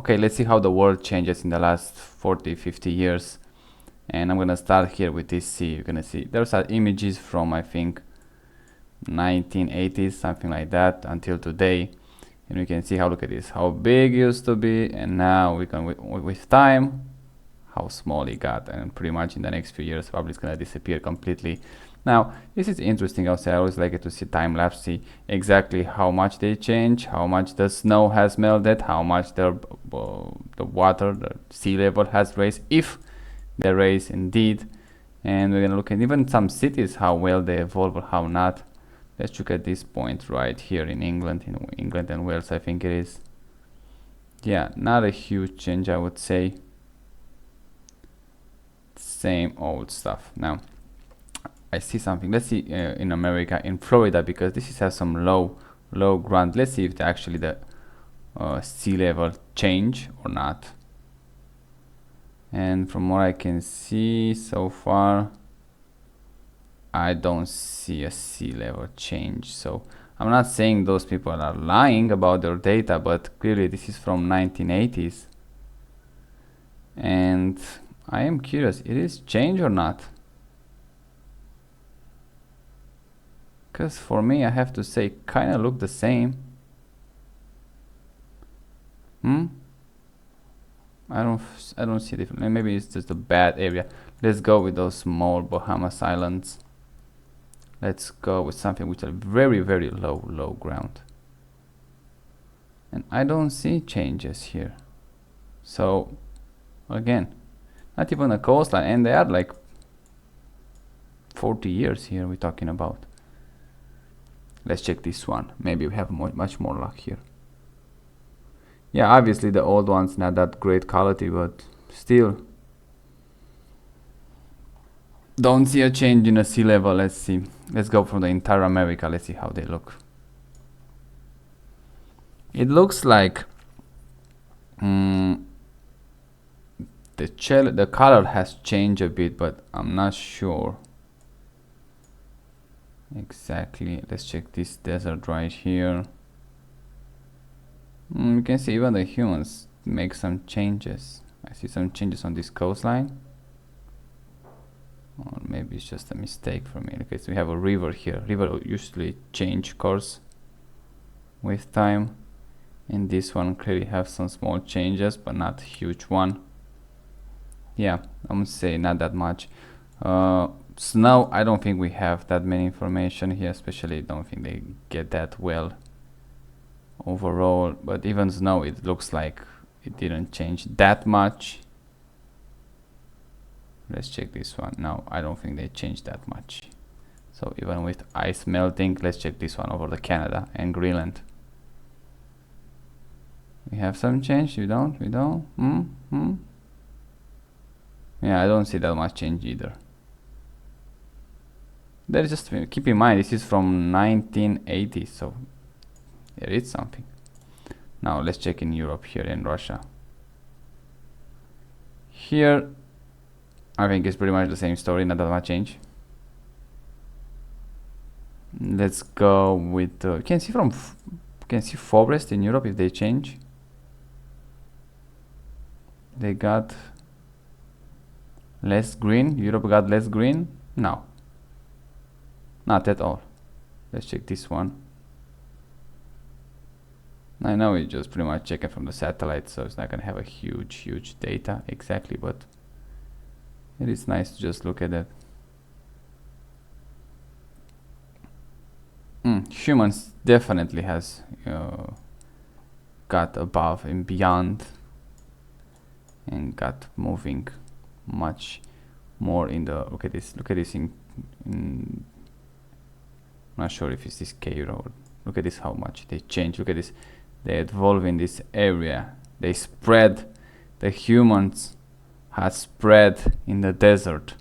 Okay, let's see how the world changes in the last 40-50 years. And I'm gonna start here with this sea. You're gonna see there's images from, I think, 1980s, something like that, until today. And we can see how, look at this, how big it used to be, and now we can, with time, how small it got. And pretty much in the next few years probably it's gonna disappear completely. Now this is interesting. Also, I always like it to see time lapse, see exactly how much they change, how much the snow has melted, how much the water, the sea level has raised, if they raise indeed. And we're gonna look at even some cities, how well they evolve or how not. Let's look at this point right here in England and Wales, I think it is. Yeah, not a huge change, I would say. Same old stuff. Now I see something. Let's see in America, in Florida, because this has some low ground. Let's see if actually the sea level change or not. And from what I can see so far, I don't see a sea level change. So I'm not saying those people are lying about their data, but clearly this is from 1980s. And I am curious, it is change or not? Because for me, I have to say, kind of look the same. I don't see different. Maybe it's just a bad area. Let's go with those small Bahamas Islands. Let's go with something which are very low ground. And I don't see changes here. So again, not even a coastline, and they are like 40 years here we're talking about. Let's check this one. Maybe we have much more luck here. Yeah, obviously the old one's not that great quality, but still don't see a change in the sea level. Let's see. Let's go from the entire America. Let's see how they look. It looks like the color has changed a bit, but I'm not sure exactly. Let's check this desert right here. You can see even the humans make some changes. I see some changes on this coastline. Or maybe it's just a mistake for me. Okay, so we have a river here. River usually change course with time. And this one clearly have some small changes, but not huge one. Yeah, I'm gonna say not that much. Snow, I don't think we have that many information here, especially don't think they get that well overall. But even snow, it looks like it didn't change that much. Let's check this one. No, I don't think they changed that much. So even with ice melting, let's check this one over the Canada and Greenland. We have some change. We don't. Yeah, I don't see that much change either. There is just, keep in mind, this is from 1980, so there is something. Now let's check in Europe here in Russia. Here, I think it's pretty much the same story, not that much change. Let's go with you can see forest in Europe if they change. They got less green. Europe got less green. No, not at all. Let's check this one. I know we just pretty much check it from the satellite, so it's not gonna have a huge data exactly, but it is nice to just look at that. Humans definitely has got above and beyond and got moving much more in the, look at this in I'm not sure if it's this K road. Look at this, how much they change. Look at this, they evolve in this area. They spread, the humans has spread in the desert,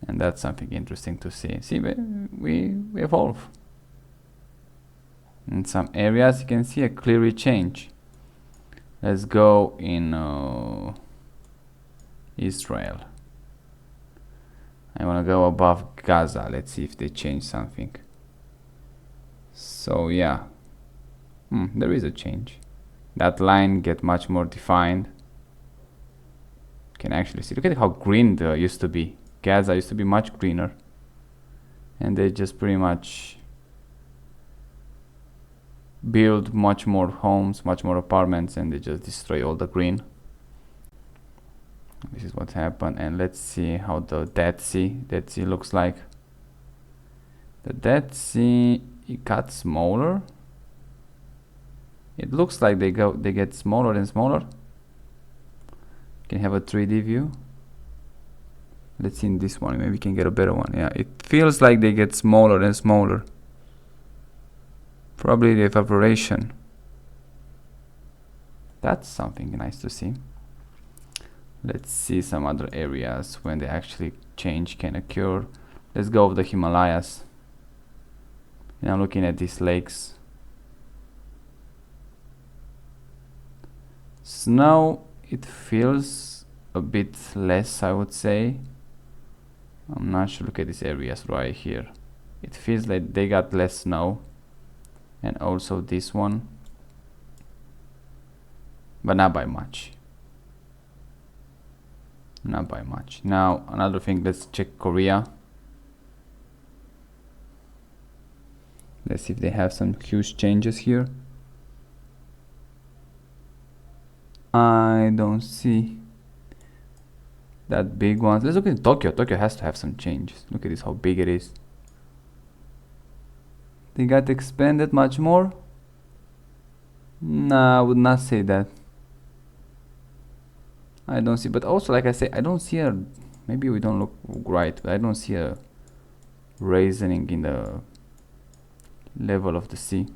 and that's something interesting to see. See, we evolve. In some areas you can see a clear change. Let's go in Israel. I want to go above Gaza. Let's see if they change something. So yeah, there is a change. that line get much more defined. You can actually see, look at how green there used to be. Gaza used to be much greener, and they just pretty much build much more homes, much more apartments, and they just destroy all the green. This is what happened. And let's see how the Dead Sea looks like. The Dead Sea, it got smaller. It looks like they get smaller and smaller. You can have a 3D view. Let's see in this one, maybe we can get a better one. Yeah, it feels like they get smaller and smaller. Probably the evaporation. That's something nice to see. Let's see some other areas when the actually change can occur. Let's go with the Himalayas. Now looking at these lakes. Snow, it feels a bit less, I would say. I'm not sure. Look at these areas right here. It feels like they got less snow. And also this one. But not by much. Not by much. Now another thing, let's check Korea. Let's see if they have some huge changes here. I don't see that big ones. Let's look at Tokyo. Tokyo has to have some changes. Look at this, how big it is. They got expanded much more? Nah, I would not say that. I don't see, but also like I say, I don't see a, maybe we don't look right, but I don't see a raising in the level of the sea.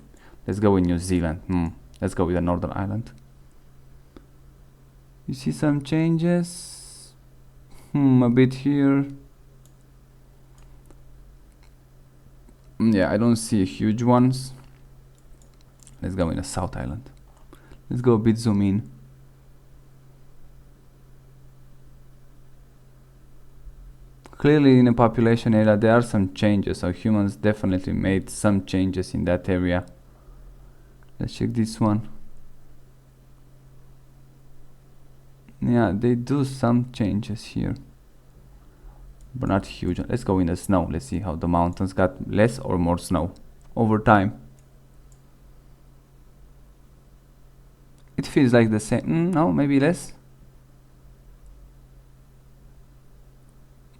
Let's go with New Zealand. Let's go with the Northern Island. You see some changes? A bit here. Yeah, I don't see huge ones. Let's go in the South Island. Let's go a bit zoom in. Clearly in a population area there are some changes, so humans definitely made some changes in that area. Let's check this one. Yeah, they do some changes here, but not huge. Let's go in the snow. Let's see how the mountains got less or more snow over time. It feels like the same. No, maybe less.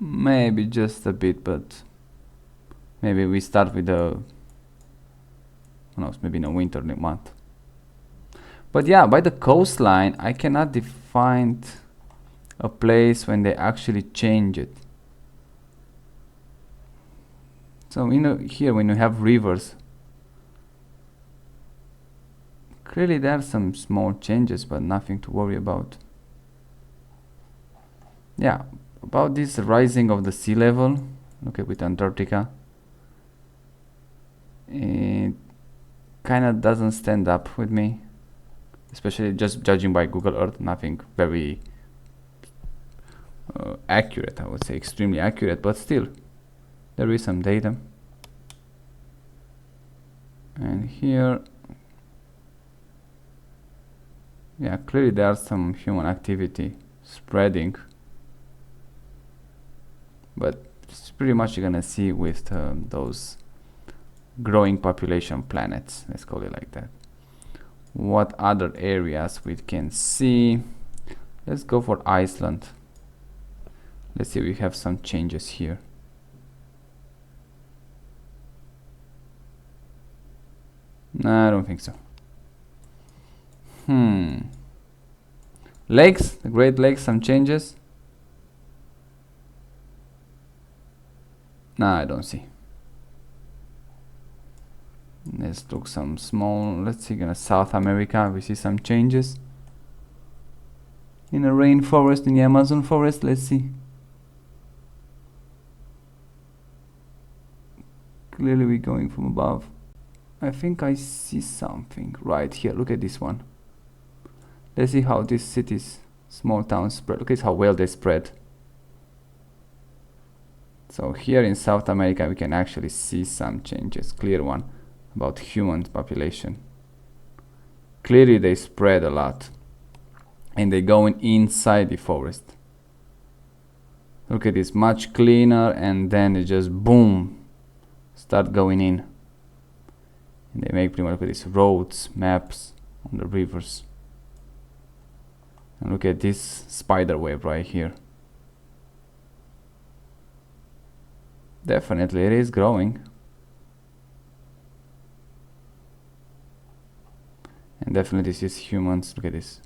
Maybe just a bit, but maybe we start with the, who knows, maybe in a winter month. But yeah, by the coastline, I cannot find a place when they actually change it. So here when you have rivers, clearly there are some small changes, but nothing to worry about. Yeah, about this rising of the sea level, look at with Antarctica, it kind of doesn't stand up with me, especially just judging by Google Earth. Nothing very accurate, I would say, extremely accurate, but still there is some data. And here, yeah, clearly there's some human activity spreading, but it's pretty much you're gonna see with those growing population planets, let's call it like that. What other areas we can see? Let's go for Iceland. Let's see, we have some changes here. No, I don't think so. Lakes, the Great Lakes, some changes. No, I don't see. Let's look some small. Let's see, in South America, we see some changes. In the rainforest, in the Amazon forest, let's see. Clearly we're going from above. I think I see something right here. Look at this one. Let's see how these cities, small towns spread. Look at how well they spread. So here in South America we can actually see some changes, clear one, about human population. clearly they spread a lot and they going inside the forest. Look at this, much cleaner, and then it just boom, start going in. And they make pretty much, look at these roads, maps on the rivers. And look at this spider web right here. Definitely it is growing. And definitely this is humans. Look at this.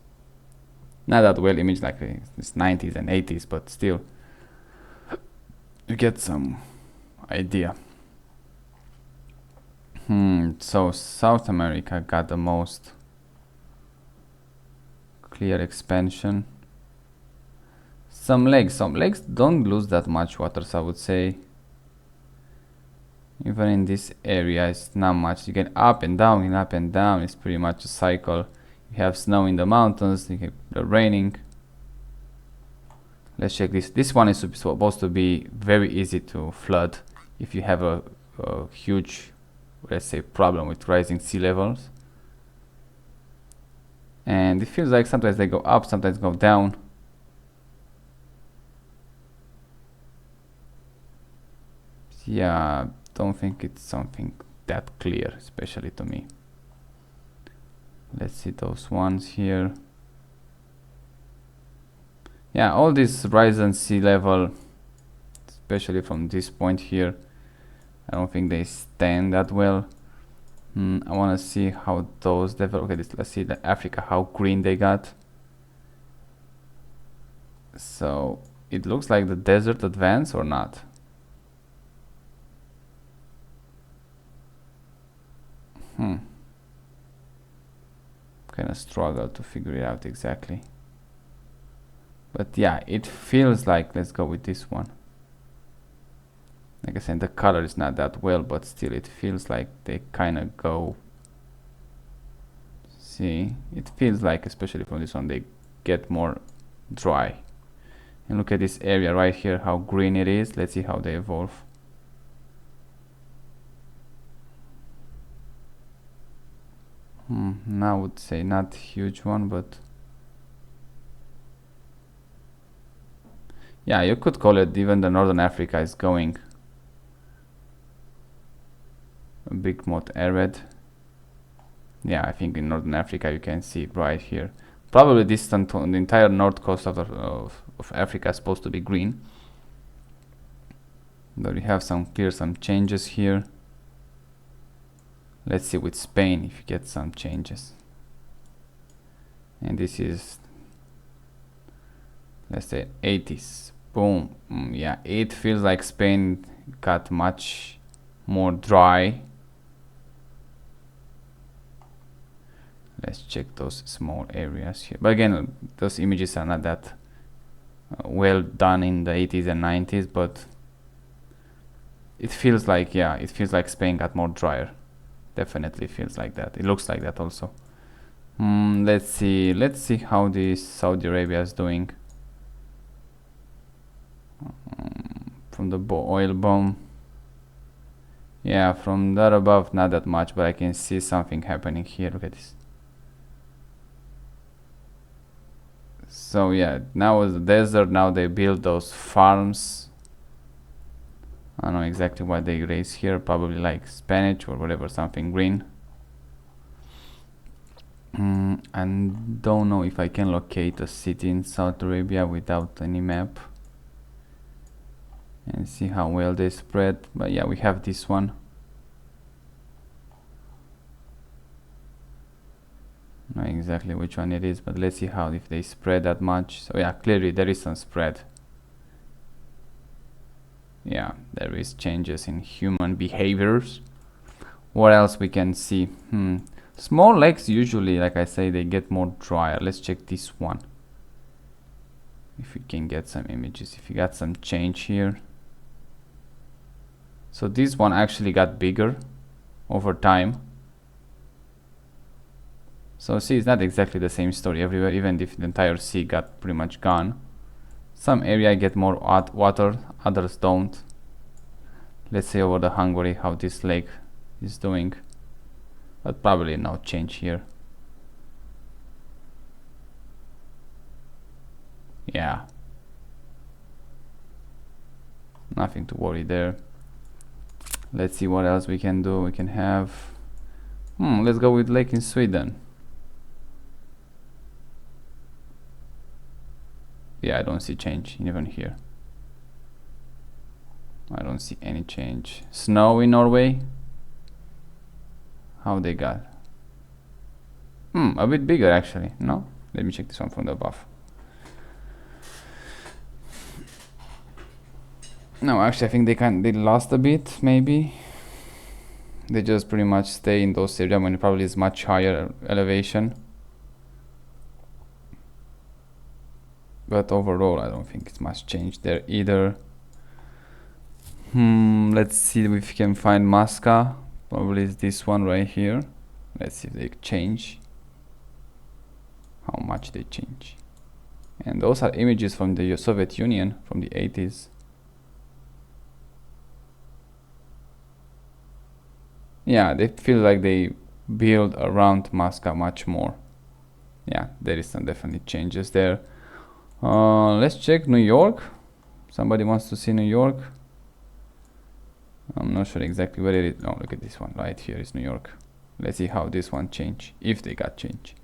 Not that well imaged like this 90s and 80s, but still you get some idea. So South America got the most clear expansion. Some lakes don't lose that much water, so I would say even in this area it's not much. You get up and down and up and down. It's pretty much a cycle. You have snow in the mountains, you have the raining. Let's check this. This one is supposed to be very easy to flood if you have a huge, let's say, problem with rising sea levels. And it feels like sometimes they go up, sometimes go down. Yeah, don't think it's something that clear, especially to me. Let's see those ones here. Yeah, all this rise in sea level, especially from this point here, I don't think they stand that well. I want to see how those develop. Okay, let's see the Africa, how green they got. So it looks like the desert advance or not. Kind of struggle to figure it out exactly. But yeah, it feels like, let's go with this one. Like I said, the color is not that well, but still it feels like they kind of go. See, it feels like, especially from this one, they get more dry. And look at this area right here, how green it is. Let's see how they evolve. Now I would say not huge one, but yeah, you could call it even the Northern Africa is going a bit more arid. Yeah, I think in Northern Africa you can see it right here. Probably distant on the entire north coast of Africa is supposed to be green. But we have some changes here. Let's see with Spain if you get some changes. And this is, let's say 80s. Boom. Yeah, it feels like Spain got much more dry. Let's check those small areas here. But again, those images are not that well done in the 80s and 90s, but it feels like, yeah, it feels like Spain got more drier. Definitely feels like that. It looks like that also. Let's see how this Saudi Arabia is doing. From the oil bomb. Yeah, from that above, not that much, but I can see something happening here. Look at this. So yeah, now it's the desert. Now they build those farms. I don't know exactly what they raise here. Probably like spinach or whatever, something green. And don't know if I can locate a city in Saudi Arabia without any map and see how well they spread. But yeah, we have this one. Not exactly which one it is, but let's see how if they spread that much. So yeah, clearly there is some spread. Yeah, there is changes in human behaviors. What else we can see? Small lakes usually, like I say, they get more drier. Let's check this one. If we can get some images, if you got some change here. So this one actually got bigger over time. So see, it's not exactly the same story everywhere, even if the entire sea got pretty much gone. Some area get more water, others don't. Let's see over the Hungary how this lake is doing. But probably no change here. Yeah, nothing to worry there. Let's see what else we can do. We can have let's go with lake in Sweden. Yeah, I don't see change even here. I don't see any change. Snow in Norway. How they got? A bit bigger actually. No? Let me check this one from the above. No, actually I think they lost a bit, maybe. They just pretty much stay in those areas when it probably is much higher elevation. But overall I don't think it's much change there either. Let's see if we can find Masca. Probably it's this one right here. Let's see if they change. How much they change. And those are images from the Soviet Union from the 80s. Yeah, they feel like they build around Masca much more. Yeah, there is some definitely changes there. Let's check New York. Somebody wants to see New York. I'm not sure exactly where it is. Oh, look at this one right here is New York. Let's see how this one change, if they got change.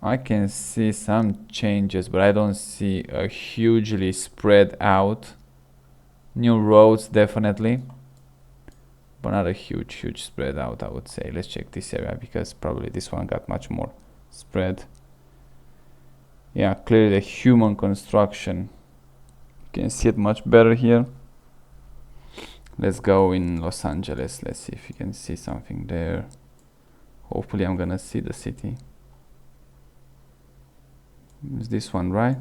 I can see some changes, but I don't see a hugely spread out. New roads definitely, but not a huge spread out, I would say. Let's check this area because probably this one got much more spread. Yeah, clearly the human construction. You can see it much better here. Let's go in Los Angeles. Let's see if you can see something there. Hopefully I'm gonna see the city. Is this one right?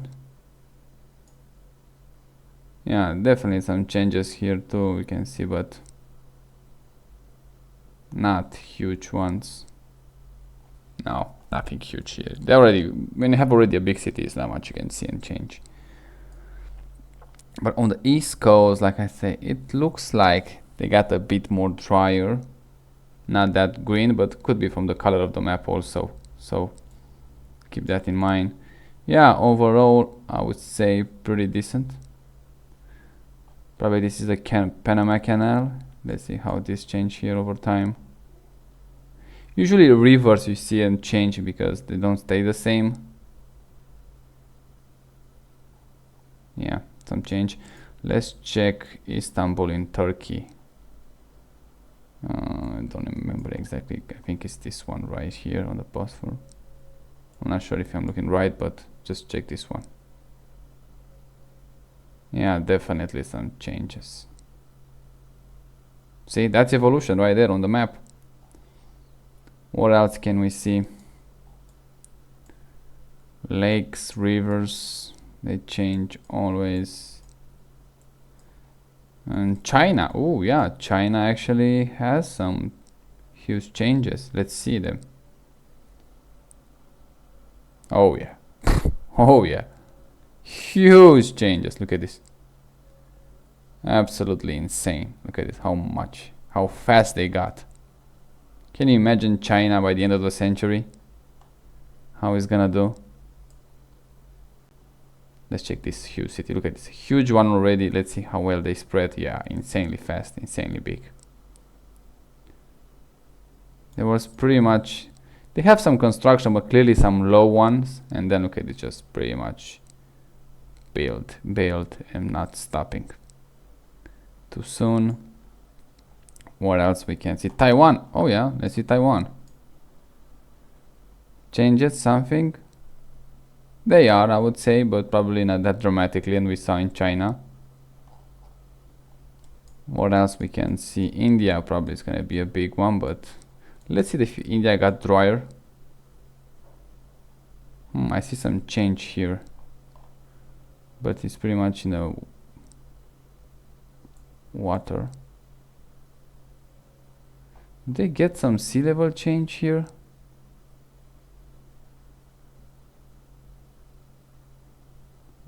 Yeah, definitely some changes here too, we can see, but not huge ones. No, nothing huge here. They already, when you have already a big city, it's not much you can see and change. But on the East Coast, like I say, it looks like they got a bit more drier. Not that green, but could be from the color of the map also. So keep that in mind. Yeah, overall, I would say pretty decent. Probably this is the Panama Canal. Let's see how this change here over time. Usually the rivers you see and change because they don't stay the same. Yeah, some change. Let's check Istanbul in Turkey. I don't remember exactly. I think it's this one right here on the Bosphorus. I'm not sure if I'm looking right, but just check this one. Yeah, definitely some changes. See, that's evolution right there on the map. What else can we see? Lakes, rivers, they change always. And China, oh yeah, China actually has some huge changes. Let's see them. Oh yeah. Oh yeah. Huge changes. Look at this. Absolutely insane. Look at this. How fast they got. Can you imagine China by the end of the century? How it's gonna do? Let's check this huge city. Look at this huge one already. Let's see how well they spread. Yeah, insanely fast, insanely big. There was pretty much, they have some construction, but clearly some low ones. And then look at it, just pretty much build, and not stopping too soon. What else we can see? Taiwan. Oh yeah, let's see Taiwan. Changes something? They are, I would say, but probably not that dramatically, and we saw in China. What else we can see? India probably is going to be a big one, but let's see if India got drier. I see some change here, but it's pretty much in the water. Did they get some sea level change here?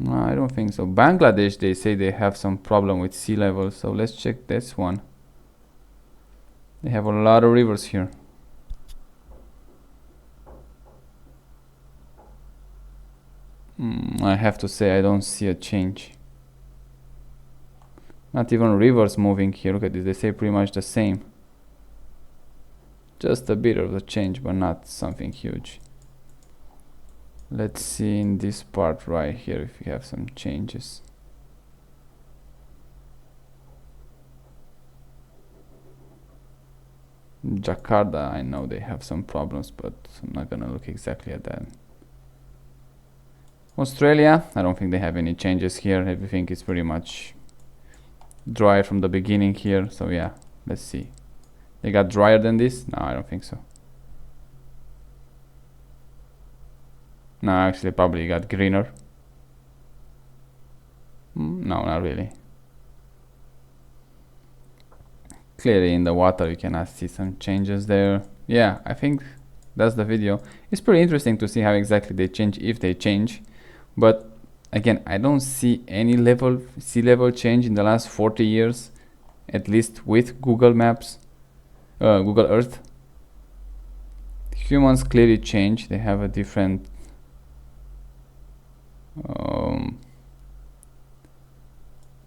No, I don't think so. Bangladesh, they say they have some problem with sea level, so let's check this one. They have a lot of rivers here. I have to say I don't see a change. Not even rivers moving here. Look at this, they stay pretty much the same. Just a bit of a change, but not something huge. Let's see in this part right here if we have some changes. Jakarta, I know they have some problems, but I'm not gonna look exactly at that. Australia, I don't think they have any changes here. Everything is pretty much dry from the beginning here. So yeah, let's see. They got drier than this? No, I don't think so. No, actually probably got greener. No, not really. Clearly in the water you cannot see some changes there. Yeah, I think that's the video. It's pretty interesting to see how exactly they change, if they change. But again, I don't see any sea level change in the last 40 years, at least with Google Maps, Google Earth. Humans clearly change. They have a different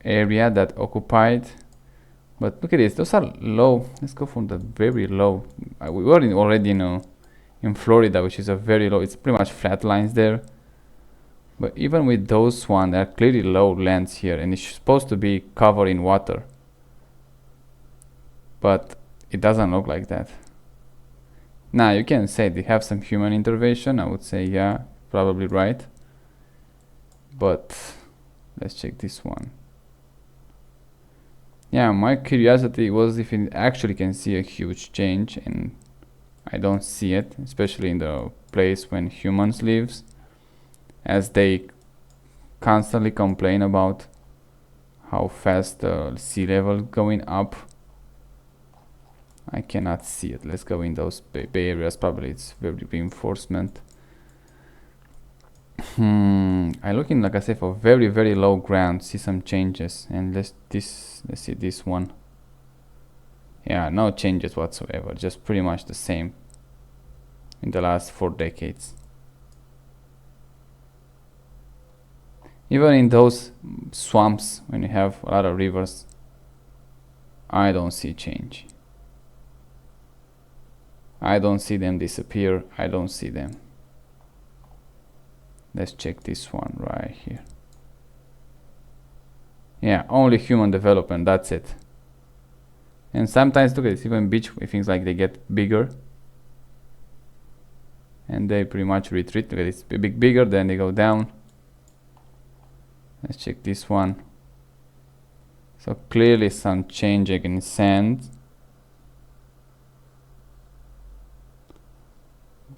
area that occupied. But look at this, those are low. Let's go from the very low. We were already in Florida, which is a very low. It's pretty much flat lines there. But even with those one, there are clearly low lands here, and it's supposed to be covered in water. But it doesn't look like that. Now you can say they have some human intervention. I would say yeah, probably right. But let's check this one. Yeah, my curiosity was if it actually can see a huge change, and I don't see it, especially in the place when humans lives, as they constantly complain about how fast the sea level going up. I cannot see it. Let's go in those bay areas. Probably it's very reinforcement. I look in, like I say, for very low ground, see some changes, and let's see this one. Yeah, no changes whatsoever, just pretty much the same in the last 4 decades. Even in those swamps, when you have a lot of rivers, I don't see change. I don't see them disappear. I don't see them. Let's check this one right here. Yeah, only human development, that's it. And sometimes, look at this, even beach things like they get bigger. And they pretty much retreat. Look at this, a bit bigger, then they go down. Let's check this one. So clearly some changing in sand.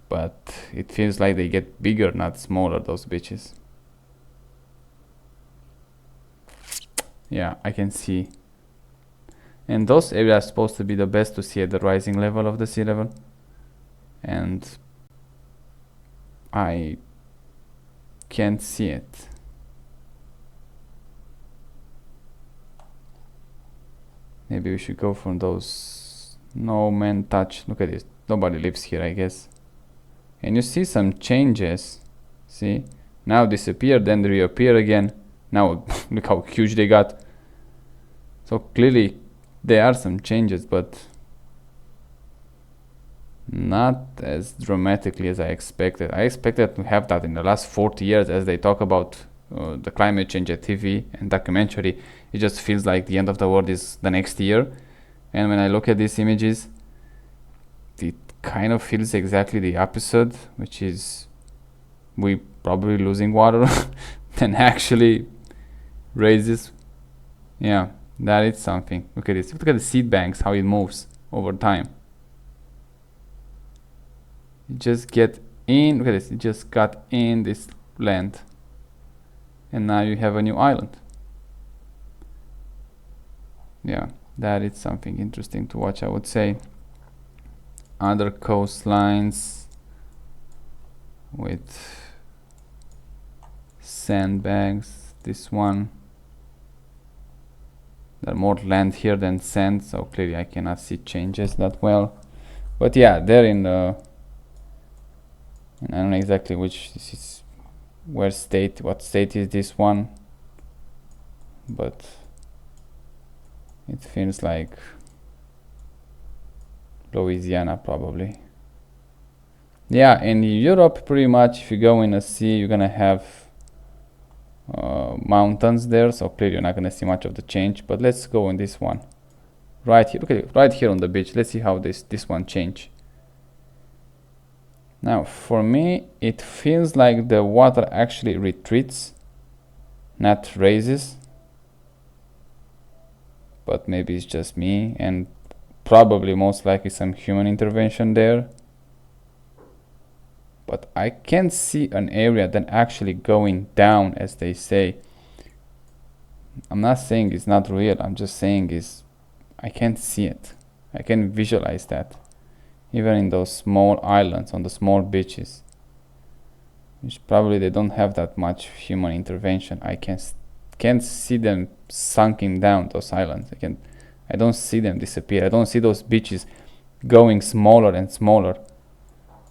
But it feels like they get bigger, not smaller, those beaches. Yeah, I can see. And those areas are supposed to be the best to see at the rising level of the sea level. And I can't see it. Maybe we should go from those. No man touch. Look at this. Nobody lives here, I guess. And you see some changes. See? Now disappear, then reappear again. Now look how huge they got. So clearly there are some changes, but not as dramatically as I expected. I expected to have that in the last 40 years, as they talk about the climate change at TV and documentary. It just feels like the end of the world is the next year. And when I look at these images, it kind of feels exactly the opposite, which is we probably losing water than actually raises. Yeah, that is something. Look at this. Look at the seed banks, how it moves over time. You just get in. Look at this. You just got in this land, and now you have a new island. Yeah, that is something interesting to watch, I would say. Other coastlines with sandbags. This one, there's more land here than sand, so clearly I cannot see changes that well. But yeah, they're in the, and I don't know exactly which this is. what state is this one, but it feels like Louisiana probably. Yeah, in Europe pretty much if you go in a sea you're gonna have mountains there, so clearly you're not gonna see much of the change. But let's go in this one right here. Okay, right here on the beach. Let's see how this one change. Now for me it feels like the water actually retreats, not raises, but maybe it's just me and probably most likely some human intervention there. But I can't see an area that actually going down, as they say. I'm not saying it's not real, I'm just saying I can't see it. I can visualize that. Even in those small islands, on the small beaches, which probably they don't have that much human intervention. I can't see them sunken down, those islands. I don't see them disappear. I don't see those beaches going smaller and smaller.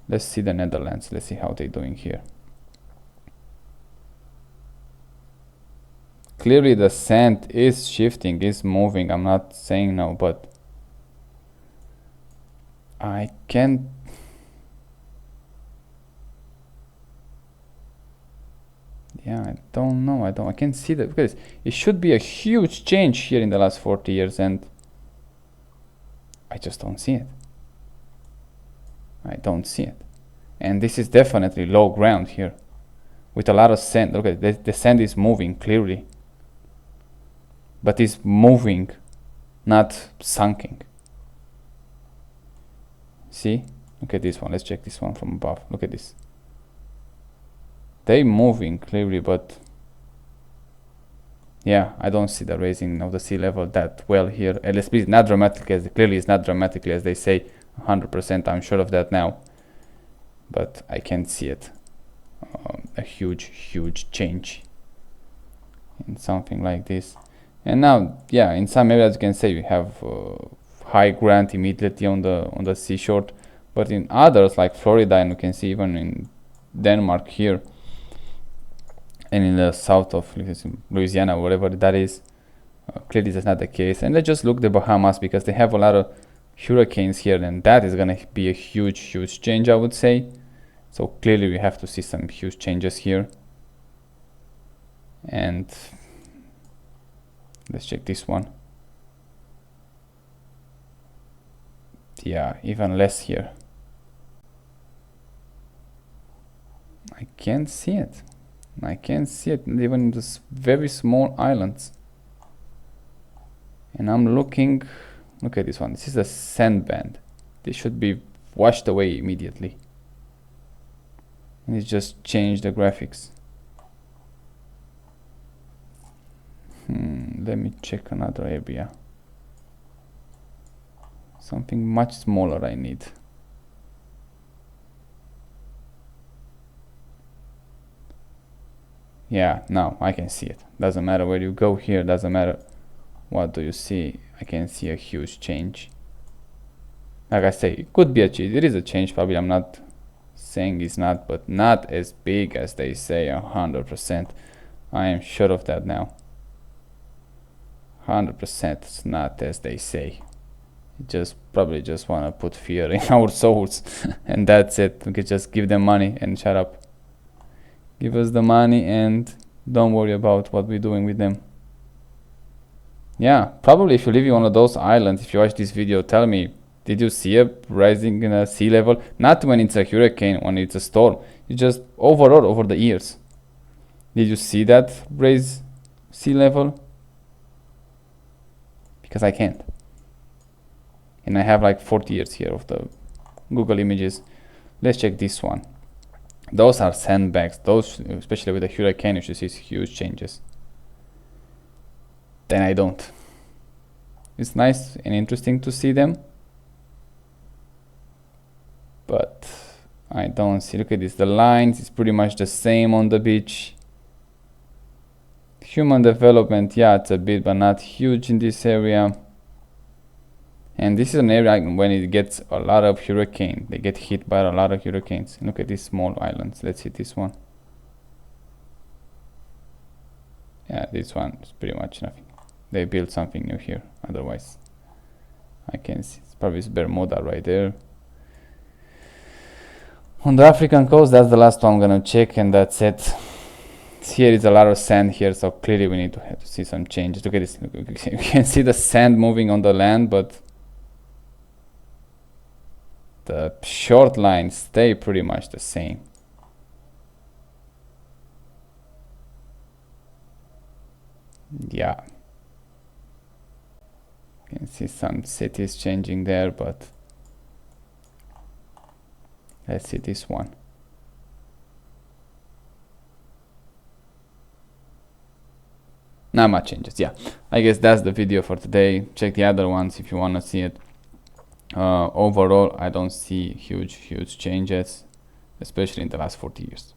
Let's see the Netherlands. Let's see how they're doing here. Clearly the sand is shifting, is moving. I'm not saying no, but I can't. Yeah, I don't know. I can't see that because it should be a huge change here in the last 40 years and I just don't see it. I don't see it. And this is definitely low ground here with a lot of sand. Look at the sand is moving clearly, but it's moving, not sunking. See? Look at this one. Let's check this one from above. Look at this. They moving clearly, but yeah, I don't see the raising of the sea level that well here. At least it's not dramatically, clearly it's not dramatically as they say. 100%, I'm sure of that now, but I can't see it. A huge change in something like this. And now, yeah, in some areas you can say we have high ground immediately on the seashore, but in others like Florida, and you can see even in Denmark here, and in the south of Louisiana, whatever that is, clearly that's not the case. And let's just look the Bahamas because they have a lot of hurricanes here, and that is gonna be a huge change, I would say. So clearly we have to see some huge changes here. And let's check this one. Yeah, even less here. I can't see it. I can't see it even in this very small islands. And I'm looking, look at this one. This is a sand band. This should be washed away immediately. And it's just changed the graphics. Let me check another area. Something much smaller I need. Yeah, now I can see it. Doesn't matter where you go here, doesn't matter what do you see. I can see a huge change. Like I say, it could be a change. It is a change, probably. I'm not saying it's not, but not as big as they say. 100%. I am sure of that now. 100% it's not as they say. Just probably just want to put fear in our souls and that's it. We could just give them money and shut up. Give us the money and don't worry about what we're doing with them. Yeah, probably if you live in one of those islands, if you watch this video, tell me, did you see a rising in a sea level? Not when it's a hurricane, when it's a storm. It's just overall over the years. Did you see that raise sea level? Because I can't. And I have like 40 years here of the Google images. Let's check this one. Those are sandbags. Those, especially with a hurricane, you should see huge changes. Then I don't. It's nice and interesting to see them, but I don't see. Look at this. The lines is pretty much the same on the beach. Human development, yeah, it's a bit, but not huge in this area. And this is an area when it gets a lot of hurricane. They get hit by a lot of hurricanes. Look at these small islands. Let's see this one. Yeah, this one is pretty much nothing. They built something new here, otherwise I can see it's probably Bermuda right there. On the African coast, that's the last one I'm gonna check, and that's it. Here is a lot of sand here, so clearly we need to have to see some changes. Look at this. You can see the sand moving on the land, but the short lines stay pretty much the same. Yeah, you can see some cities changing there, but let's see this one. Not much changes. Yeah, I guess that's the video for today. Check the other ones if you want to see it. Overall, I don't see huge changes, especially in the last 40 years.